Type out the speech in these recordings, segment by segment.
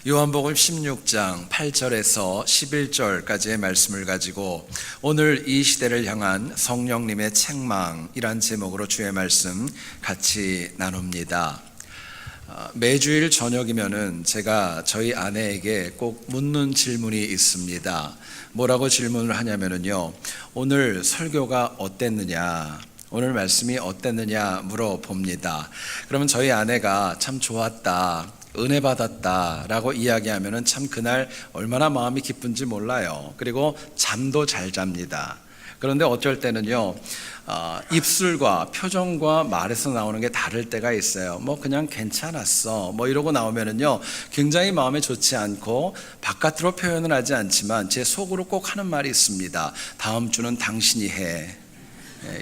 요한복음 16장 8절에서 11절까지의 말씀을 가지고 오늘 이 시대를 향한 성령님의 책망이란 제목으로 주의 말씀 같이 나눕니다. 매주일 저녁이면은 제가 저희 아내에게 꼭 묻는 질문이 있습니다. 뭐라고 질문을 하냐면은요, 오늘 설교가 어땠느냐, 오늘 말씀이 어땠느냐 물어봅니다. 그러면 저희 아내가 참 좋았다, 은혜 받았다 라고 이야기하면은 참 그날 얼마나 마음이 기쁜지 몰라요. 그리고 잠도 잘 잡니다. 그런데 어쩔 때는요, 입술과 표정과 말에서 나오는 게 다를 때가 있어요. 뭐 그냥 괜찮았어 뭐 이러고 나오면은요, 굉장히 마음에 좋지 않고 바깥으로 표현은 하지 않지만 제 속으로 꼭 하는 말이 있습니다. 다음 주는 당신이 해.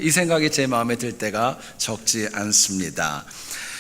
이 생각이 제 마음에 들 때가 적지 않습니다.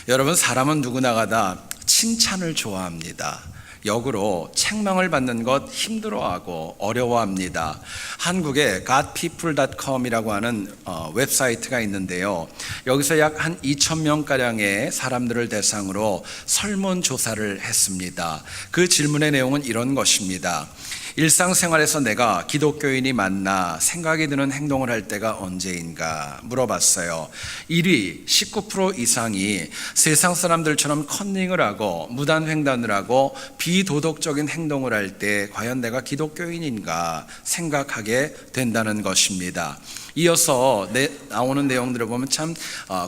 여러분, 사람은 누구나가 칭찬을 좋아합니다. 역으로 책망을 받는 것 힘들어하고 어려워합니다. 한국에 godpeople.com이라고 하는 웹사이트가 있는데요, 여기서 약 한 2,000명가량의 사람들을 대상으로 설문조사를 했습니다. 그 질문의 내용은 이런 것입니다. 일상생활에서 내가 기독교인이 맞나 생각이 드는 행동을 할 때가 언제인가 물어봤어요. 1위 19% 이상이 세상 사람들처럼 컨닝을 하고 무단횡단을 하고 비도덕적인 행동을 할 때 과연 내가 기독교인인가 생각하게 된다는 것입니다. 이어서 나오는 내용들을 보면 참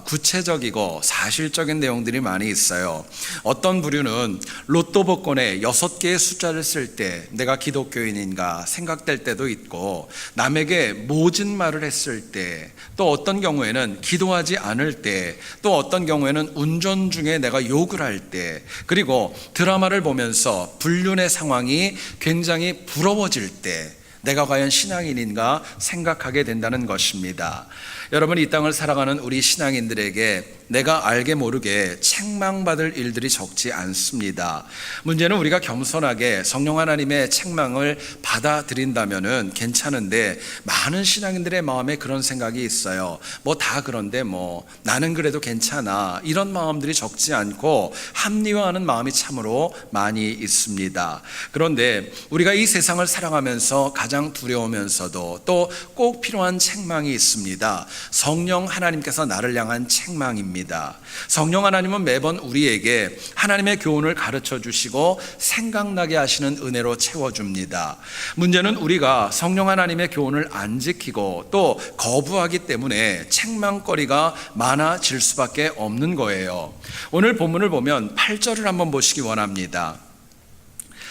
구체적이고 사실적인 내용들이 많이 있어요. 어떤 부류는 로또 복권에 6개의 숫자를 쓸 때 내가 기독교인인가 생각될 때도 있고, 남에게 모진 말을 했을 때, 또 어떤 경우에는 기도하지 않을 때, 또 어떤 경우에는 운전 중에 내가 욕을 할 때, 그리고 드라마를 보면서 불륜의 상황이 굉장히 부러워질 때 내가 과연 신앙인인가 생각하게 된다는 것입니다. 여러분, 이 땅을 살아가는 우리 신앙인들에게 내가 알게 모르게 책망받을 일들이 적지 않습니다. 문제는 우리가 겸손하게 성령 하나님의 책망을 받아들인다면은 괜찮은데, 많은 신앙인들의 마음에 그런 생각이 있어요. 뭐 다 그런데 뭐 나는 그래도 괜찮아, 이런 마음들이 적지 않고 합리화하는 마음이 참으로 많이 있습니다. 그런데 우리가 이 세상을 살아가면서 가장 두려우면서도 또 꼭 필요한 책망이 있습니다. 성령 하나님께서 나를 향한 책망입니다. 성령 하나님은 매번 우리에게 하나님의 교훈을 가르쳐 주시고 생각나게 하시는 은혜로 채워줍니다. 문제는 우리가 성령 하나님의 교훈을 안 지키고 또 거부하기 때문에 책망거리가 많아질 수밖에 없는 거예요. 오늘 본문을 보면 8절을 한번 보시기 원합니다.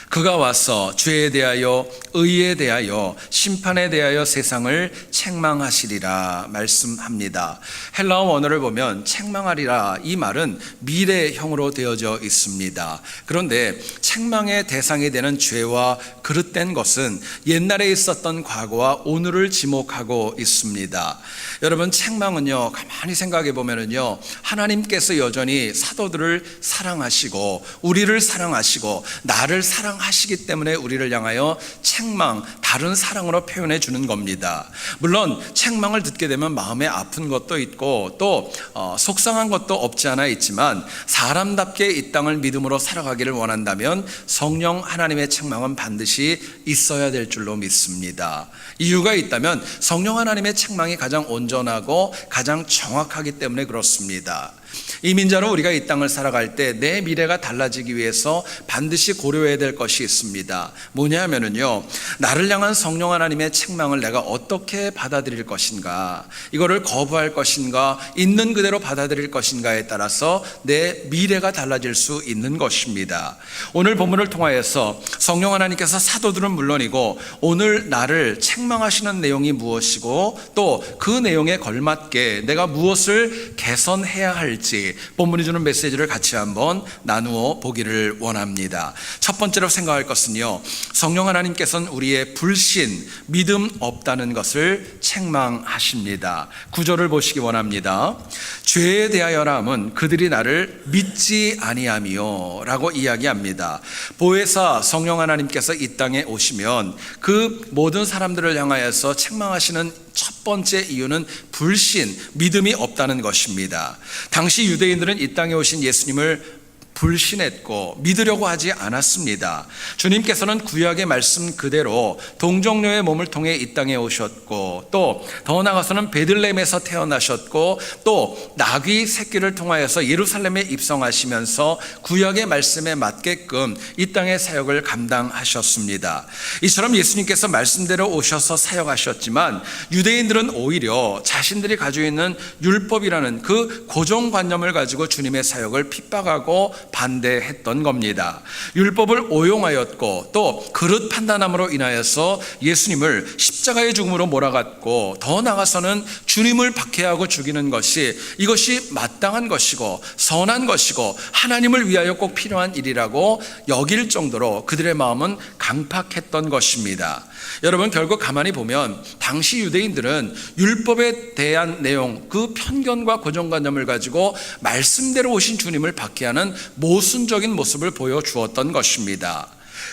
그가 와서 죄에 대하여 의에 대하여 심판에 대하여 세상을 책망하시리라 말씀합니다. 헬라어 원어를 보면 책망하리라, 이 말은 미래형으로 되어져 있습니다. 그런데 책망의 대상이 되는 죄와 그릇된 것은 옛날에 있었던 과거와 오늘을 지목하고 있습니다. 여러분, 책망은요, 가만히 생각해 보면은요, 하나님께서 여전히 사도들을 사랑하시고 우리를 사랑하시고 나를 사랑하시기 때문에 우리를 향하여 책망, 다른 사랑으로 표현해 주는 겁니다. 물론 책망을 듣게 되면 마음에 아픈 것도 있고 또 속상한 것도 없지 않아 있지만, 사람답게 이 땅을 믿음으로 살아가기를 원한다면 성령 하나님의 책망은 반드시 있어야 될 줄로 믿습니다. 이유가 있다면 성령 하나님의 책망이 가장 온전하고 가장 정확하기 때문에 그렇습니다. 이민자로 우리가 이 땅을 살아갈 때 내 미래가 달라지기 위해서 반드시 고려해야 될 것이 있습니다. 뭐냐면은요, 나를 향한 성령 하나님의 책망을 내가 어떻게 받아들일 것인가, 이거를 거부할 것인가, 있는 그대로 받아들일 것인가에 따라서 내 미래가 달라질 수 있는 것입니다. 오늘 본문을 통하여서 성령 하나님께서 사도들은 물론이고 오늘 나를 책망하시는 내용이 무엇이고 또 그 내용에 걸맞게 내가 무엇을 개선해야 할지 본문이 주는 메시지를 같이 한번 나누어 보기를 원합니다. 첫 번째로 생각할 것은요, 성령 하나님께서는 우리의 불신, 믿음 없다는 것을 책망하십니다. 9절을 보시기 원합니다. 죄에 대하여라 함은 그들이 나를 믿지 아니하며 라고 이야기합니다. 보혜사 성령 하나님께서 이 땅에 오시면 그 모든 사람들을 향하여서 책망하시는 첫 번째 이유는 불신, 믿음이 없다는 것입니다. 당시 유대인들은 이 땅에 오신 예수님을 불신했고 믿으려고 하지 않았습니다. 주님께서는 구약의 말씀 그대로 동정녀의 몸을 통해 이 땅에 오셨고, 또 더 나아가서는 베들레헴에서 태어나셨고, 또 나귀 새끼를 통하여서 예루살렘에 입성하시면서 구약의 말씀에 맞게끔 이 땅의 사역을 감당하셨습니다. 이처럼 예수님께서 말씀대로 오셔서 사역하셨지만 유대인들은 오히려 자신들이 가지고 있는 율법이라는 그 고정관념을 가지고 주님의 사역을 핍박하고 반대했던 겁니다. 율법을 오용하였고 또 그릇 판단함으로 인하여서 예수님을 십자가의 죽음으로 몰아갔고, 더 나아가서는 주님을 박해하고 죽이는 것이 이것이 마땅한 것이고 선한 것이고 하나님을 위하여 꼭 필요한 일이라고 여길 정도로 그들의 마음은 강팍했던 것입니다. 여러분, 결국 가만히 보면 당시 유대인들은 율법에 대한 내용, 그 편견과 고정관념을 가지고 말씀대로 오신 주님을 박해하는 모순적인 모습을 보여주었던 것입니다.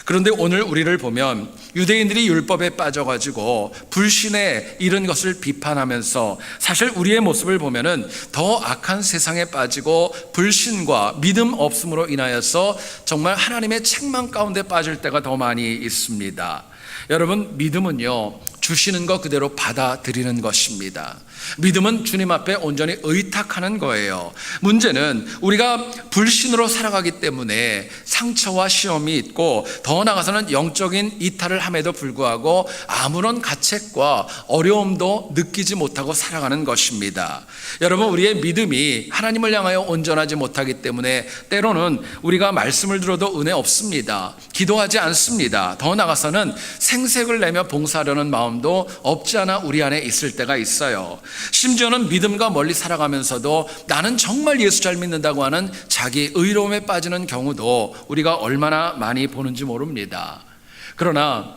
그런데 오늘 우리를 보면 유대인들이 율법에 빠져가지고 불신에 이른 것을 비판하면서 사실 우리의 모습을 보면은 더 악한 세상에 빠지고 불신과 믿음 없음으로 인하여서 정말 하나님의 책망 가운데 빠질 때가 더 많이 있습니다. 여러분, 믿음은요, 주시는 것 그대로 받아들이는 것입니다. 믿음은 주님 앞에 온전히 의탁하는 거예요. 문제는 우리가 불신으로 살아가기 때문에 상처와 시험이 있고, 더 나아가서는 영적인 이탈을 함에도 불구하고 아무런 가책과 어려움도 느끼지 못하고 살아가는 것입니다. 여러분, 우리의 믿음이 하나님을 향하여 온전하지 못하기 때문에 때로는 우리가 말씀을 들어도 은혜 없습니다. 기도하지 않습니다. 더 나아가서는 생색을 내며 봉사하려는 마음도 없지 않아 우리 안에 있을 때가 있어요. 심지어는 믿음과 멀리 살아가면서도 나는 정말 예수 잘 믿는다고 하는 자기 의로움에 빠지는 경우도 우리가 얼마나 많이 보는지 모릅니다. 그러나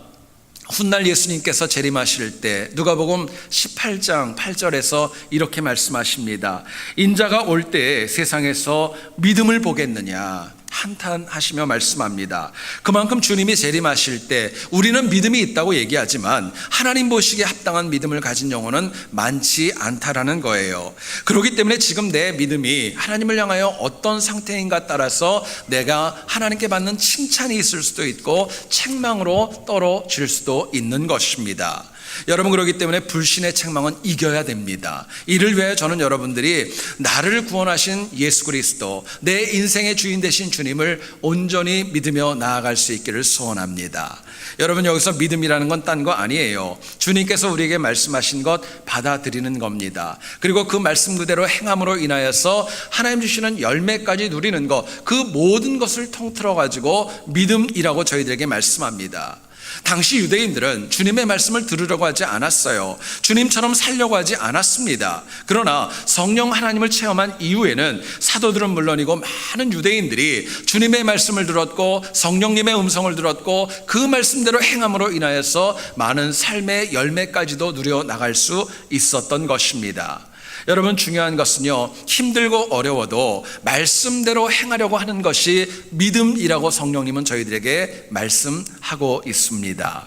훗날 예수님께서 재림하실 때 누가복음 18장 8절에서 이렇게 말씀하십니다. 인자가 올 때 세상에서 믿음을 보겠느냐 한탄하시며 말씀합니다. 그만큼 주님이 재림하실 때 우리는 믿음이 있다고 얘기하지만 하나님 보시기에 합당한 믿음을 가진 영혼은 많지 않다라는 거예요. 그렇기 때문에 지금 내 믿음이 하나님을 향하여 어떤 상태인가 따라서 내가 하나님께 받는 칭찬이 있을 수도 있고 책망으로 떨어질 수도 있는 것입니다. 여러분, 그렇기 때문에 불신의 책망은 이겨야 됩니다. 이를 위해 저는 여러분들이 나를 구원하신 예수 그리스도, 내 인생의 주인 되신 주님을 온전히 믿으며 나아갈 수 있기를 소원합니다. 여러분, 여기서 믿음이라는 건 딴 거 아니에요. 주님께서 우리에게 말씀하신 것 받아들이는 겁니다. 그리고 그 말씀 그대로 행함으로 인하여서 하나님 주시는 열매까지 누리는 것, 그 모든 것을 통틀어 가지고 믿음이라고 저희들에게 말씀합니다. 당시 유대인들은 주님의 말씀을 들으려고 하지 않았어요. 주님처럼 살려고 하지 않았습니다. 그러나 성령 하나님을 체험한 이후에는 사도들은 물론이고 많은 유대인들이 주님의 말씀을 들었고 성령님의 음성을 들었고 그 말씀대로 행함으로 인하여서 많은 삶의 열매까지도 누려 나갈 수 있었던 것입니다. 여러분, 중요한 것은요, 힘들고 어려워도 말씀대로 행하려고 하는 것이 믿음이라고 성령님은 저희들에게 말씀하고 있습니다.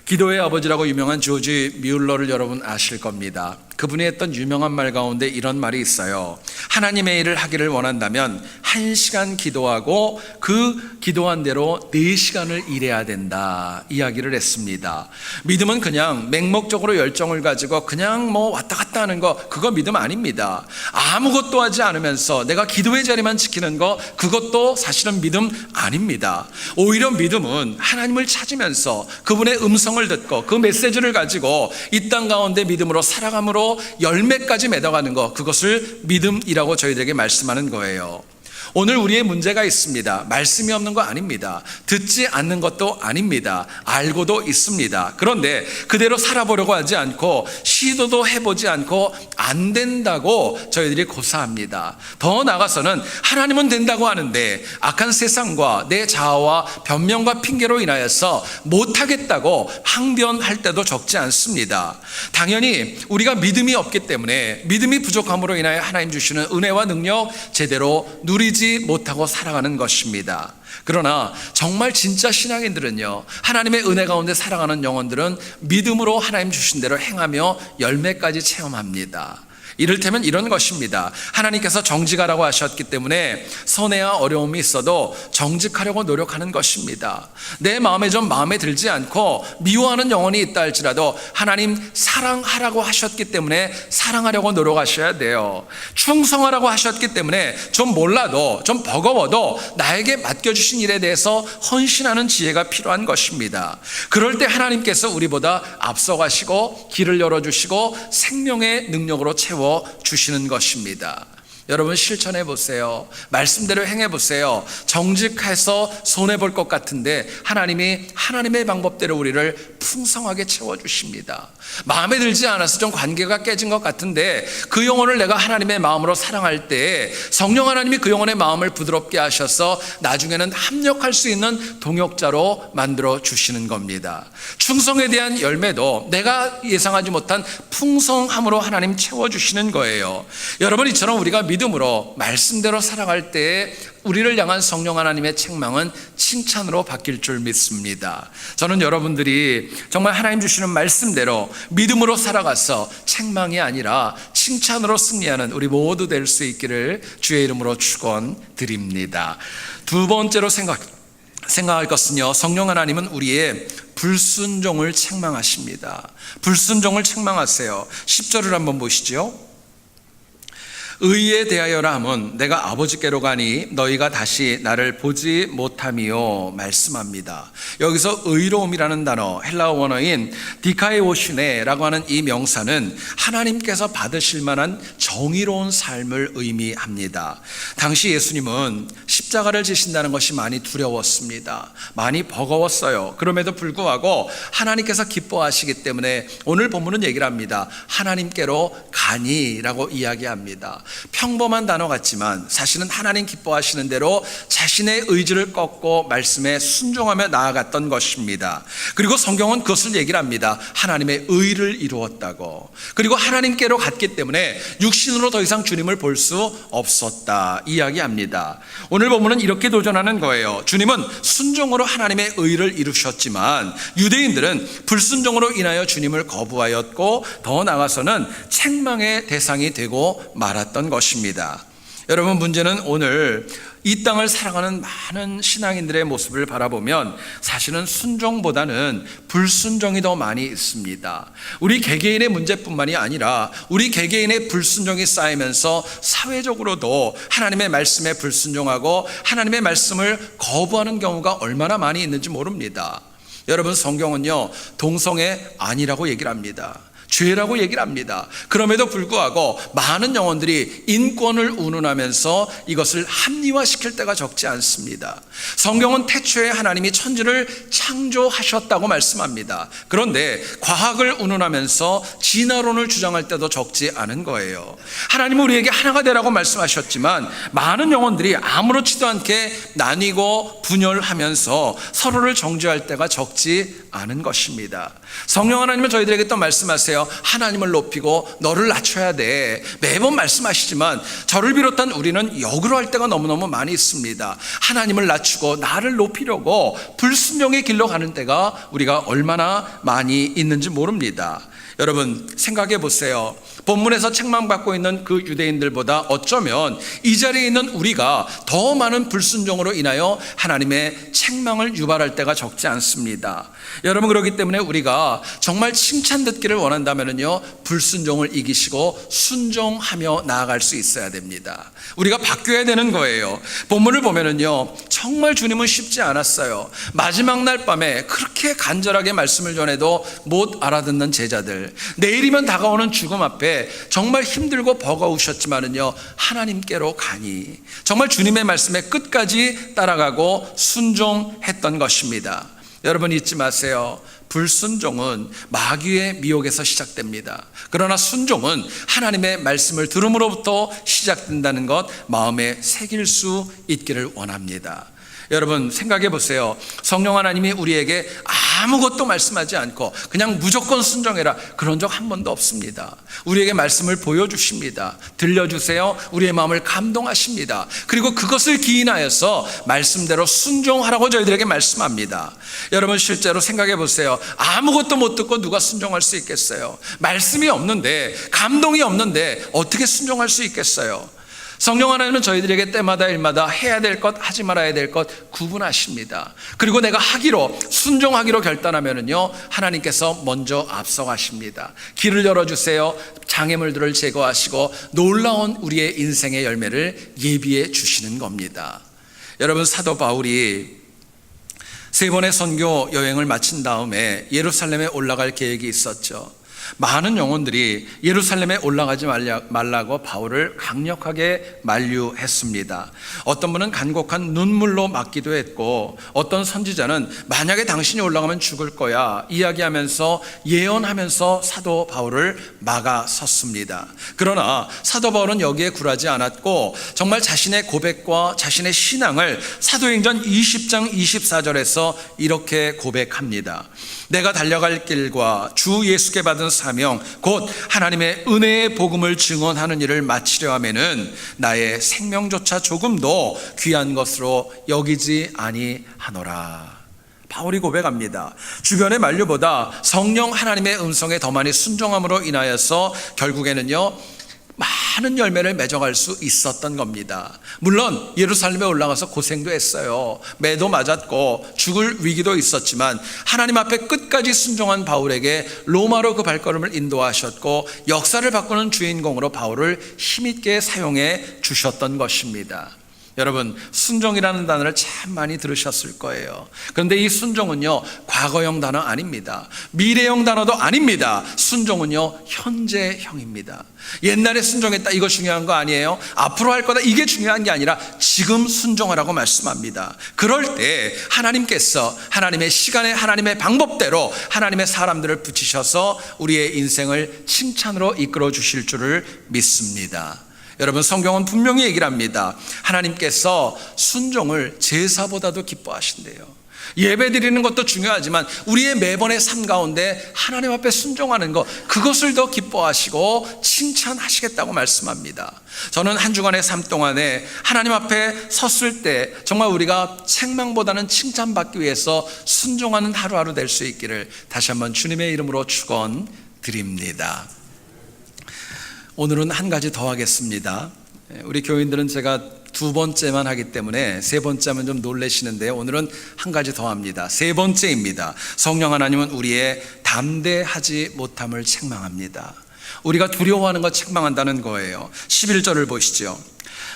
기도의 아버지라고 유명한 조지 뮬러를 여러분 아실 겁니다. 그분이 했던 유명한 말 가운데 이런 말이 있어요. 하나님의 일을 하기를 원한다면 1시간 기도하고 그 기도한 대로 4시간을 일해야 된다 이야기를 했습니다. 믿음은 그냥 맹목적으로 열정을 가지고 그냥 왔다 갔다 하는 거, 그거 믿음 아닙니다. 아무것도 하지 않으면서 내가 기도의 자리만 지키는 거, 그것도 사실은 믿음 아닙니다. 오히려 믿음은 하나님을 찾으면서 그분의 음성을 듣고 그 메시지를 가지고 이 땅 가운데 믿음으로 살아감으로 열매까지 맺어가는 것, 그것을 믿음이라고 저희들에게 말씀하는 거예요. 오늘 우리의 문제가 있습니다. 말씀이 없는 거 아닙니다. 듣지 않는 것도 아닙니다. 알고도 있습니다. 그런데 그대로 살아보려고 하지 않고 시도도 해보지 않고 안 된다고 저희들이 고사합니다. 더 나아가서는 하나님은 된다고 하는데 악한 세상과 내 자아와 변명과 핑계로 인하여서 못하겠다고 항변할 때도 적지 않습니다. 당연히 우리가 믿음이 없기 때문에 믿음이 부족함으로 인하여 하나님 주시는 은혜와 능력 제대로 누리지 못하고 살아가는 것입니다. 그러나 정말 진짜 신앙인들은요, 하나님의 은혜 가운데 살아가는 영혼들은 믿음으로 하나님 주신 대로 행하며 열매까지 체험합니다. 이를테면 이런 것입니다. 하나님께서 정직하라고 하셨기 때문에 손해와 어려움이 있어도 정직하려고 노력하는 것입니다. 내 마음에 좀 마음에 들지 않고 미워하는 영혼이 있다 할지라도 하나님 사랑하라고 하셨기 때문에 사랑하려고 노력하셔야 돼요. 충성하라고 하셨기 때문에 좀 몰라도 좀 버거워도 나에게 맡겨주신 일에 대해서 헌신하는 지혜가 필요한 것입니다. 그럴 때 하나님께서 우리보다 앞서가시고 길을 열어주시고 생명의 능력으로 채워주시는 것입니다. 여러분 실천해 보세요. 말씀대로 행해 보세요. 정직해서 손해볼 것 같은데 하나님이 하나님의 방법대로 우리를 풍성하게 채워주십니다. 마음에 들지 않아서 좀 관계가 깨진 것 같은데 그 영혼을 내가 하나님의 마음으로 사랑할 때 성령 하나님이 그 영혼의 마음을 부드럽게 하셔서 나중에는 합력할 수 있는 동역자로 만들어 주시는 겁니다. 충성에 대한 열매도 내가 예상하지 못한 풍성함으로 하나님 채워주시는 거예요. 여러분 이처럼 우리가 믿음으로 말씀대로 살아갈 때에 우리를 향한 성령 하나님의 책망은 칭찬으로 바뀔 줄 믿습니다. 저는 여러분들이 정말 하나님 주시는 말씀대로 믿음으로 살아가서 책망이 아니라 칭찬으로 승리하는 우리 모두 될 수 있기를 주의 이름으로 축원드립니다. 두 번째로 생각할 것은요, 성령 하나님은 우리의 불순종을 책망하십니다. 불순종을 책망하세요. 10절을 한번 보시죠. 의에 대하여라 함은 내가 아버지께로 가니 너희가 다시 나를 보지 못함이요 말씀합니다. 여기서 의로움이라는 단어, 헬라어 원어인 디카이오시네라고 하는 이 명사는 하나님께서 받으실 만한 정의로운 삶을 의미합니다. 당시 예수님은 십자가를 지신다는 것이 많이 두려웠습니다. 많이 버거웠어요. 그럼에도 불구하고 하나님께서 기뻐하시기 때문에 오늘 본문은 얘기를 합니다. 하나님께로 가니라고 이야기합니다. 평범한 단어 같지만 사실은 하나님 기뻐하시는 대로 자신의 의지를 꺾고 말씀에 순종하며 나아갔던 것입니다. 그리고 성경은 그것을 얘기를 합니다. 하나님의 의를 이루었다고. 그리고 하나님께로 갔기 때문에 육신으로 더 이상 주님을 볼 수 없었다 이야기합니다. 오늘 본문은 이렇게 도전하는 거예요. 주님은 순종으로 하나님의 의를 이루셨지만 유대인들은 불순종으로 인하여 주님을 거부하였고 더 나아가서는 책망의 대상이 되고 말았던 것입니다. 여러분 문제는 오늘 이 땅을 살아가는 많은 신앙인들의 모습을 바라보면 사실은 순종보다는 불순종이 더 많이 있습니다. 우리 개개인의 문제뿐만이 아니라 우리 개개인의 불순종이 쌓이면서 사회적으로도 하나님의 말씀에 불순종하고 하나님의 말씀을 거부하는 경우가 얼마나 많이 있는지 모릅니다. 여러분 성경은요 동성애 아니라고 얘기를 합니다. 죄라고 얘기를 합니다. 그럼에도 불구하고 많은 영혼들이 인권을 운운하면서 이것을 합리화시킬 때가 적지 않습니다. 성경은 태초에 하나님이 천지를 창조하셨다고 말씀합니다. 그런데 과학을 운운하면서 진화론을 주장할 때도 적지 않은 거예요. 하나님은 우리에게 하나가 되라고 말씀하셨지만 많은 영혼들이 아무렇지도 않게 나뉘고 분열하면서 서로를 정죄할 때가 적지 않은 것입니다. 성령 하나님은 저희들에게 또 말씀하세요. 하나님을 높이고 너를 낮춰야 돼. 매번 말씀하시지만 저를 비롯한 우리는 역으로 할 때가 너무너무 많이 있습니다. 하나님을 낮추고 나를 높이려고 불순종의 길로 가는 때가 우리가 얼마나 많이 있는지 모릅니다. 여러분 생각해 보세요. 본문에서 책망받고 있는 그 유대인들보다 어쩌면 이 자리에 있는 우리가 더 많은 불순종으로 인하여 하나님의 책망을 유발할 때가 적지 않습니다. 여러분 그렇기 때문에 우리가 정말 칭찬 듣기를 원한다면요 불순종을 이기시고 순종하며 나아갈 수 있어야 됩니다. 우리가 바뀌어야 되는 거예요. 본문을 보면은요 정말 주님은 쉽지 않았어요. 마지막 날 밤에 그렇게 간절하게 말씀을 전해도 못 알아듣는 제자들, 내일이면 다가오는 죽음 앞에 정말 힘들고 버거우셨지만은요 하나님께로 가니 정말 주님의 말씀에 끝까지 따라가고 순종했던 것입니다. 여러분 잊지 마세요. 불순종은 마귀의 미혹에서 시작됩니다. 그러나 순종은 하나님의 말씀을 들음으로부터 시작된다는 것 마음에 새길 수 있기를 원합니다. 여러분 생각해 보세요. 성령 하나님이 우리에게 아무것도 말씀하지 않고 그냥 무조건 순종해라, 그런 적 한 번도 없습니다. 우리에게 말씀을 보여주십니다. 들려주세요. 우리의 마음을 감동하십니다. 그리고 그것을 기인하여서 말씀대로 순종하라고 저희들에게 말씀합니다. 여러분, 실제로 생각해 보세요. 아무것도 못 듣고 누가 순종할 수 있겠어요? 말씀이 없는데, 감동이 없는데 어떻게 순종할 수 있겠어요? 성령 하나님은 저희들에게 때마다 일마다 해야 될 것, 하지 말아야 될 것 구분하십니다. 그리고 내가 하기로, 순종하기로 결단하면은요, 하나님께서 먼저 앞서가십니다. 길을 열어주세요. 장애물들을 제거하시고 놀라운 우리의 인생의 열매를 예비해 주시는 겁니다. 여러분, 사도 바울이 3번의 선교 여행을 마친 다음에 예루살렘에 올라갈 계획이 있었죠. 많은 영혼들이 예루살렘에 올라가지 말라고 바울을 강력하게 만류했습니다. 어떤 분은 간곡한 눈물로 막기도 했고, 어떤 선지자는 만약에 당신이 올라가면 죽을 거야 이야기하면서 예언하면서 사도 바울을 막아섰습니다. 그러나 사도 바울은 여기에 굴하지 않았고 정말 자신의 고백과 자신의 신앙을 사도행전 20장 24절에서 이렇게 고백합니다. 내가 달려갈 길과 주 예수께 받은 사명, 곧 하나님의 은혜의 복음을 증언하는 일을 마치려 하면은 나의 생명조차 조금도 귀한 것으로 여기지 아니하노라. 바울이 고백합니다. 주변의 만류보다 성령 하나님의 음성에 더 많이 순종함으로 인하여서 결국에는요, 많은 열매를 맺어갈 수 있었던 겁니다. 물론 예루살렘에 올라가서 고생도 했어요. 매도 맞았고 죽을 위기도 있었지만 하나님 앞에 끝까지 순종한 바울에게 로마로 그 발걸음을 인도하셨고 역사를 바꾸는 주인공으로 바울을 힘있게 사용해 주셨던 것입니다. 여러분, 순종이라는 단어를 참 많이 들으셨을 거예요. 그런데 이 순종은요, 과거형 단어 아닙니다. 미래형 단어도 아닙니다. 순종은요, 현재형입니다. 옛날에 순종했다, 이거 중요한 거 아니에요. 앞으로 할 거다, 이게 중요한 게 아니라 지금 순종하라고 말씀합니다. 그럴 때 하나님께서 하나님의 시간에, 하나님의 방법대로 하나님의 사람들을 붙이셔서 우리의 인생을 칭찬으로 이끌어 주실 줄을 믿습니다. 여러분, 성경은 분명히 얘기를 합니다. 하나님께서 순종을 제사보다도 기뻐하신대요. 예배 드리는 것도 중요하지만 우리의 매번의 삶 가운데 하나님 앞에 순종하는 것, 그것을 더 기뻐하시고 칭찬하시겠다고 말씀합니다. 저는 한 주간의 삶 동안에 하나님 앞에 섰을 때 정말 우리가 책망보다는 칭찬받기 위해서 순종하는 하루하루 될 수 있기를 다시 한번 주님의 이름으로 축원드립니다. 오늘은 한 가지 더 하겠습니다. 우리 교인들은 제가 2번째만 하기 때문에 3번째 하면 좀 놀라시는데요, 오늘은 한 가지 더 합니다. 3번째입니다. 성령 하나님은 우리의 담대하지 못함을 책망합니다. 우리가 두려워하는 것 책망한다는 거예요. 11절을 보시죠.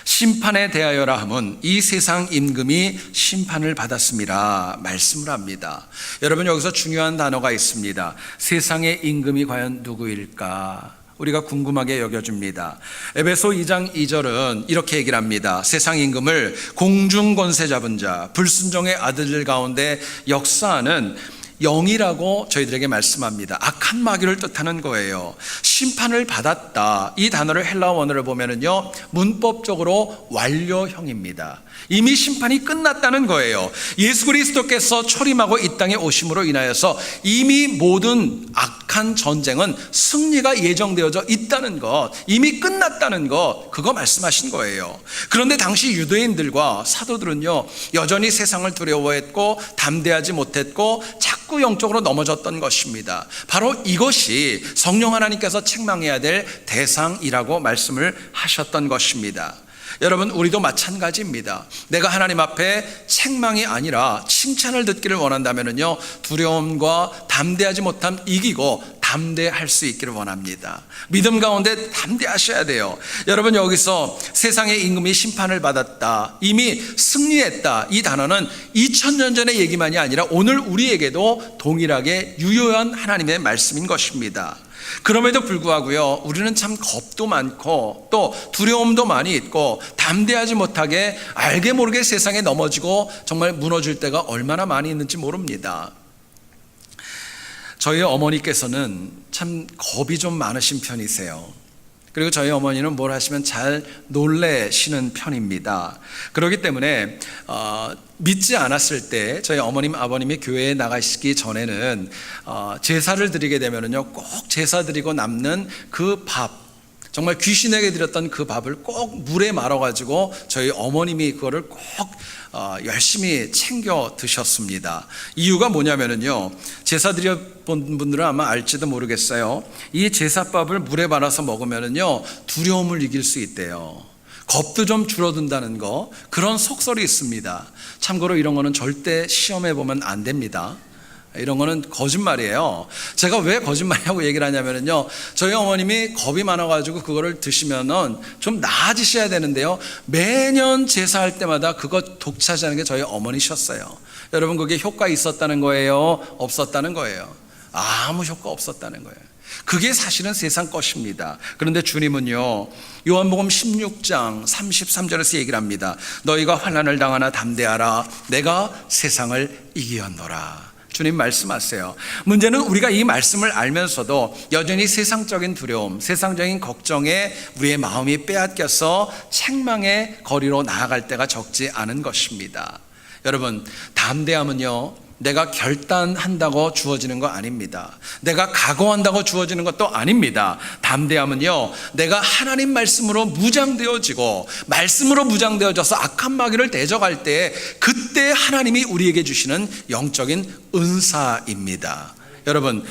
심판에 대하여라 함은 이 세상 임금이 심판을 받았음이라 말씀을 합니다. 여러분, 여기서 중요한 단어가 있습니다. 세상의 임금이 과연 누구일까? 우리가 궁금하게 여겨줍니다. 에베소 2장 2절은 이렇게 얘기를 합니다. 세상 임금을 공중 권세 잡은 자, 불순종의 아들들 가운데 역사하는 영이라고 저희들에게 말씀합니다. 악한 마귀를 뜻하는 거예요. 심판을 받았다, 이 단어를 헬라어 원어를 보면은요, 문법적으로 완료형입니다. 이미 심판이 끝났다는 거예요. 예수 그리스도께서 초림하고 이 땅에 오심으로 인하여서 이미 모든 악한 전쟁은 승리가 예정되어져 있다는 것, 이미 끝났다는 것, 그거 말씀하신 거예요. 그런데 당시 유대인들과 사도들은요, 여전히 세상을 두려워했고 담대하지 못했고 자꾸 영적으로 넘어졌던 것입니다. 바로 이것이 성령 하나님께서 책망해야 될 대상이라고 말씀을 하셨던 것입니다. 여러분, 우리도 마찬가지입니다. 내가 하나님 앞에 책망이 아니라 칭찬을 듣기를 원한다면요, 두려움과 담대하지 못함 이기고 담대할 수 있기를 원합니다. 믿음 가운데 담대하셔야 돼요. 여러분, 여기서 세상의 임금이 심판을 받았다, 이미 승리했다, 이 단어는 2000년 전의 얘기만이 아니라 오늘 우리에게도 동일하게 유효한 하나님의 말씀인 것입니다. 그럼에도 불구하고요, 우리는 참 겁도 많고 또 두려움도 많이 있고 담대하지 못하게 알게 모르게 세상에 넘어지고 정말 무너질 때가 얼마나 많이 있는지 모릅니다. 저희 어머니께서는 참 겁이 좀 많으신 편이세요. 그리고 저희 어머니는 뭘 하시면 잘 놀래시는 편입니다. 그렇기 때문에 믿지 않았을 때 저희 어머님 아버님이 교회에 나가시기 전에는 제사를 드리게 되면은요, 꼭 제사 드리고 남는 그 밥, 정말 귀신에게 드렸던 그 밥을 꼭 물에 말아가지고 저희 어머님이 그거를 꼭 열심히 챙겨 드셨습니다. 이유가 뭐냐면은요, 제사 드려본 분들은 아마 알지도 모르겠어요. 이 제사밥을 물에 말아서 먹으면은요, 두려움을 이길 수 있대요. 겁도 좀 줄어든다는 거, 그런 속설이 있습니다. 참고로 이런 거는 절대 시험해 보면 안 됩니다. 이런 거는 거짓말이에요. 제가 왜 거짓말이라고 얘기를 하냐면요, 저희 어머님이 겁이 많아가지고 그거를 드시면은 좀 나아지셔야 되는데요, 매년 제사할 때마다 그거 독차지하는 게 저희 어머니셨어요. 여러분, 그게 효과 있었다는 거예요? 없었다는 거예요? 아무 효과 없었다는 거예요. 그게 사실은 세상 것입니다. 그런데 주님은요, 요한복음 16장 33절에서 얘기를 합니다. 너희가 환난을 당하나 담대하라, 내가 세상을 이기었노라. 주님 말씀하세요. 문제는 우리가 이 말씀을 알면서도 여전히 세상적인 두려움, 세상적인 걱정에 우리의 마음이 빼앗겨서 책망의 거리로 나아갈 때가 적지 않은 것입니다. 여러분, 담대함은요, 내가 결단한다고 주어지는 거 아닙니다. 내가 각오한다고 주어지는 것도 아닙니다. 담대함은요, 내가 하나님 말씀으로 무장되어지고 말씀으로 무장되어져서 악한 마귀를 대적할 때, 그때 하나님이 우리에게 주시는 영적인 은사입니다. 여러분,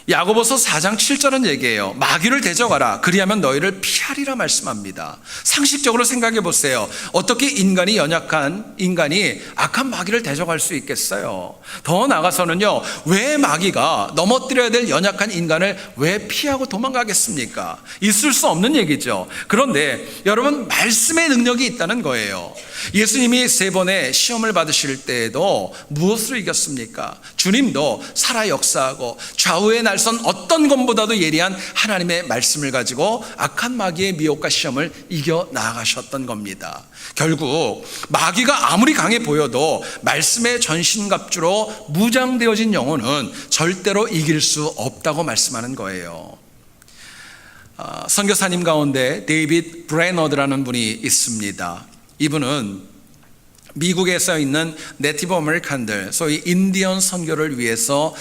야고보서 4장 7절은 얘기해요. 마귀를 대적하라, 그리하면 너희를 피하리라 말씀합니다. 상식적으로 생각해 보세요. 어떻게 연약한 인간이 악한 마귀를 대적할 수 있겠어요? 더 나아가서는요, 왜 마귀가 넘어뜨려야 될 연약한 인간을 왜 피하고 도망가겠습니까? 있을 수 없는 얘기죠. 그런데 여러분, 말씀의 능력이 있다는 거예요. 예수님이 3번의 시험을 받으실 때에도 무엇으로 이겼습니까? 주님도 살아 역사하고 좌우의 날선 어떤 것보다도 예리한 하나님의 말씀을 가지고 악한 마귀의 미혹과 시험을 이겨 나가셨던 겁니다. 결국 마귀가 아무리 강해 보여도 말씀의 전신갑주로 무장되어진 영혼은 절대로 이길 수 없다고 말씀하는 거예요. 선교사님 가운데 데이빗 브레너드라는 분이 있습니다. 이분은 미국에서 있는 네티브 아메리칸들, 소위 인디언 선교를 위해서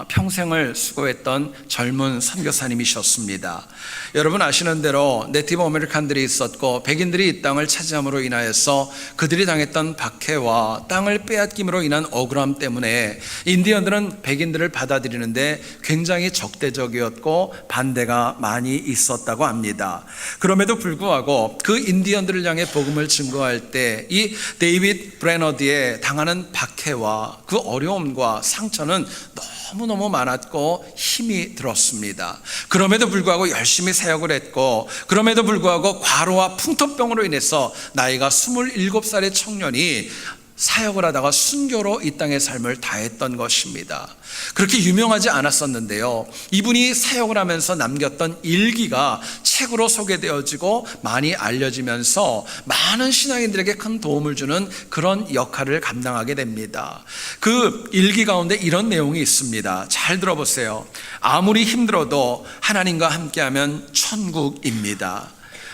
평생을 수고했던 젊은 선교사님이셨습니다. 여러분 아시는 대로 네티브 아메리칸들이 있었고, 백인들이 이 땅을 차지함으로 인하여서 그들이 당했던 박해와 땅을 빼앗김으로 인한 억울함 때문에 인디언들은 백인들을 받아들이는데 굉장히 적대적이었고 반대가 많이 있었다고 합니다. 그럼에도 불구하고 그 인디언들을 향해 복음을 증거할 때 이 데이빗 브레너드의 당하는 박해와 그 어려움과 상처는 너무너무 많았고 힘이 들었습니다. 그럼에도 불구하고 열심히 사역을 했고, 그럼에도 불구하고 과로와 풍토병으로 인해서 나이가 27살의 청년이 사역을 하다가 순교로 이 땅의 삶을 다했던 것입니다. 그렇게 유명하지 않았었는데요, 이분이 사역을 하면서 남겼던 일기가 책으로 소개되어지고 많이 알려지면서 많은 신앙인들에게 큰 도움을 주는 그런 역할을 감당하게 됩니다. 그 일기 가운데 이런 내용이 있습니다. 잘 들어보세요. 아무리 힘들어도 하나님과 함께하면 천국입니다.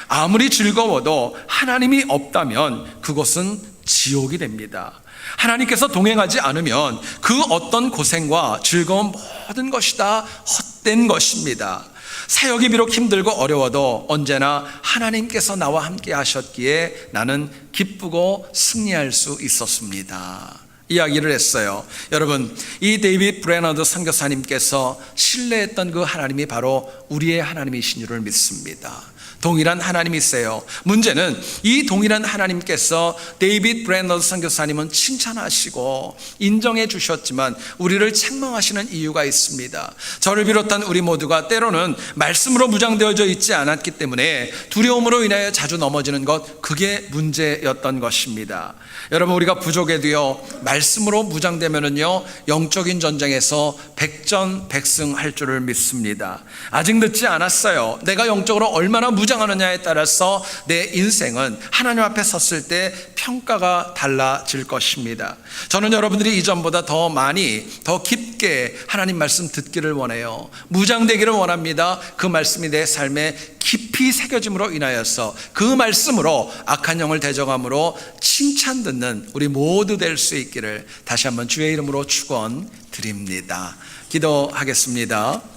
아무리 즐거워도 하나님이 없다면 그곳은 지옥이 됩니다. 하나님께서 동행하지 않으면 그 어떤 고생과 즐거운 모든 것이 다 헛된 것입니다. 사역이 비록 힘들고 어려워도 언제나 하나님께서 나와 함께 하셨기에 나는 기쁘고 승리할 수 있었습니다. 이야기를 했어요. 여러분, 이 데이빗 브레너드 선교사님께서 신뢰했던 그 하나님이 바로 우리의 하나님이신 줄을 믿습니다. 동일한 하나님이세요. 문제는 이 동일한 하나님께서 데이빗 브레너드 선교사님은 칭찬하시고 인정해 주셨지만 우리를 책망하시는 이유가 있습니다. 저를 비롯한 우리 모두가 때로는 말씀으로 무장되어져 있지 않았기 때문에 두려움으로 인하여 자주 넘어지는 것, 그게 문제였던 것입니다. 여러분, 우리가 부족해도요, 말씀으로 무장되면은요, 영적인 전쟁에서 백전백승할 줄을 믿습니다. 아직 늦지 않았어요. 내가 영적으로 얼마나 무장하느냐에 따라서 내 인생은 하나님 앞에 섰을 때 평가가 달라질 것입니다. 저는 여러분들이 이전보다 더 많이, 더 깊게 하나님 말씀 듣기를 원해요. 무장되기를 원합니다. 그 말씀이 내 삶에 깊이 새겨짐으로 인하여서 그 말씀으로 악한 영을 대적함으로 칭찬 듣는 우리 모두 될 수 있기를 다시 한번 주의 이름으로 축원드립니다. 기도하겠습니다.